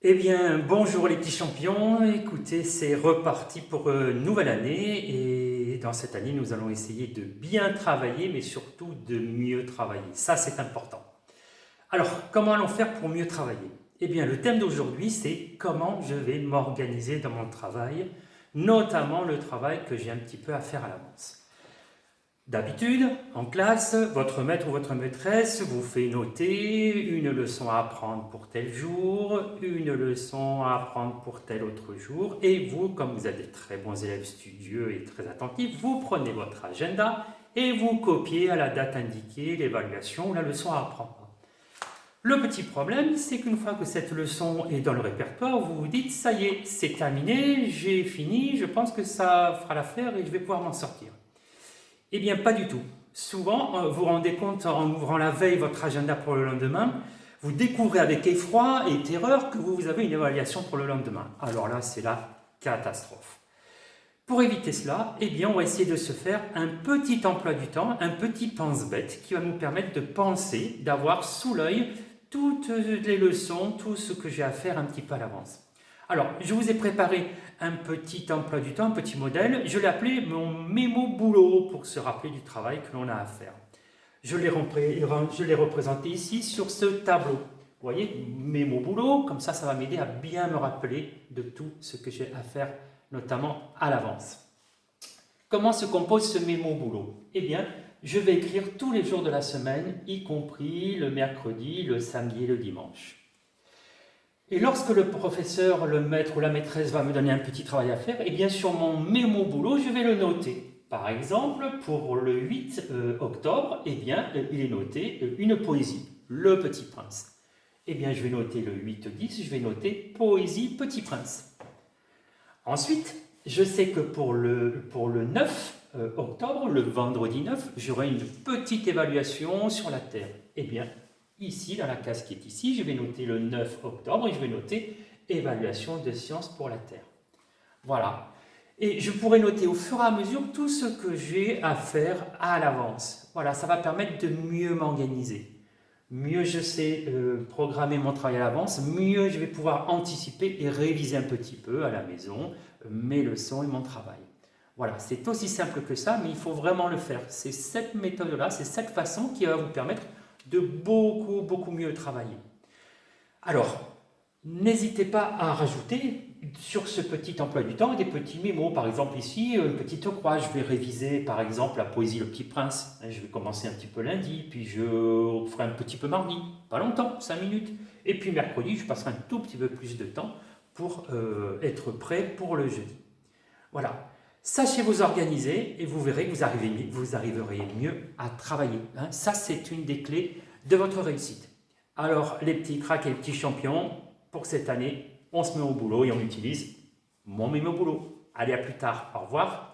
Eh bien, bonjour les petits champions. Écoutez, c'est reparti pour une nouvelle année et dans cette année, nous allons essayer de bien travailler, mais surtout de mieux travailler. Ça, c'est important. Alors, comment allons faire pour mieux travailler? Eh bien, le thème d'aujourd'hui, c'est comment je vais m'organiser dans mon travail, notamment le travail que j'ai un petit peu à faire à l'avance. D'habitude, en classe, votre maître ou votre maîtresse vous fait noter une leçon à apprendre pour tel jour, une leçon à apprendre pour tel autre jour, et vous, comme vous êtes des très bons élèves studieux et très attentifs, vous prenez votre agenda et vous copiez à la date indiquée l'évaluation ou la leçon à apprendre. Le petit problème, c'est qu'une fois que cette leçon est dans le répertoire, vous vous dites, ça y est, c'est terminé, j'ai fini, je pense que ça fera l'affaire et je vais pouvoir m'en sortir. Eh bien, pas du tout. Souvent, vous vous rendez compte en ouvrant la veille votre agenda pour le lendemain, vous découvrez avec effroi et terreur que vous avez une évaluation pour le lendemain. Alors là, c'est la catastrophe. Pour éviter cela, eh bien, on va essayer de se faire un petit emploi du temps, un petit pense-bête qui va nous permettre de penser, d'avoir sous l'œil toutes les leçons, tout ce que j'ai à faire un petit peu à l'avance. Alors, je vous ai préparé un petit emploi du temps, un petit modèle. Je l'ai appelé mon mémo boulot pour se rappeler du travail que l'on a à faire. Je l'ai représenté ici sur ce tableau. Vous voyez, mémo boulot, comme ça va m'aider à bien me rappeler de tout ce que j'ai à faire, notamment à l'avance. Comment se compose ce mémo boulot? Eh bien, je vais écrire tous les jours de la semaine, y compris le mercredi, le samedi et le dimanche. Et lorsque le professeur, le maître ou la maîtresse va me donner un petit travail à faire, eh bien sur mon mémo boulot, je vais le noter. Par exemple, pour le 8 octobre, eh bien, il est noté une poésie, Le Petit Prince. Eh bien, je vais noter le 8-10, je vais noter Poésie Petit Prince. Ensuite, je sais que pour le 9 octobre, le vendredi 9, j'aurai une petite évaluation sur la Terre. Eh bien, ici, dans la case qui est ici, je vais noter le 9 octobre et je vais noter évaluation de sciences pour la Terre. Voilà. Et je pourrai noter au fur et à mesure tout ce que j'ai à faire à l'avance. Voilà, ça va permettre de mieux m'organiser. Mieux je sais programmer mon travail à l'avance, mieux je vais pouvoir anticiper et réviser un petit peu à la maison mes leçons et mon travail. Voilà, c'est aussi simple que ça, mais il faut vraiment le faire. C'est cette méthode-là, c'est cette façon qui va vous permettre de beaucoup mieux travailler. Alors, n'hésitez pas à rajouter sur ce petit emploi du temps des petits mémos. Par exemple ici, une petite croix. Je vais réviser par exemple la poésie Le Petit Prince. Je vais commencer un petit peu lundi, puis je ferai un petit peu mardi. Pas longtemps, 5 minutes. Et puis mercredi, je passerai un tout petit peu plus de temps pour être prêt pour le jeudi. Voilà. Sachez vous organiser et vous verrez que vous arriverez mieux à travailler. Ça, c'est une des clés de votre réussite. Alors, les petits cracks et les petits champions, pour cette année, on se met au boulot et on utilise mon mémo boulot. Allez, à plus tard. Au revoir.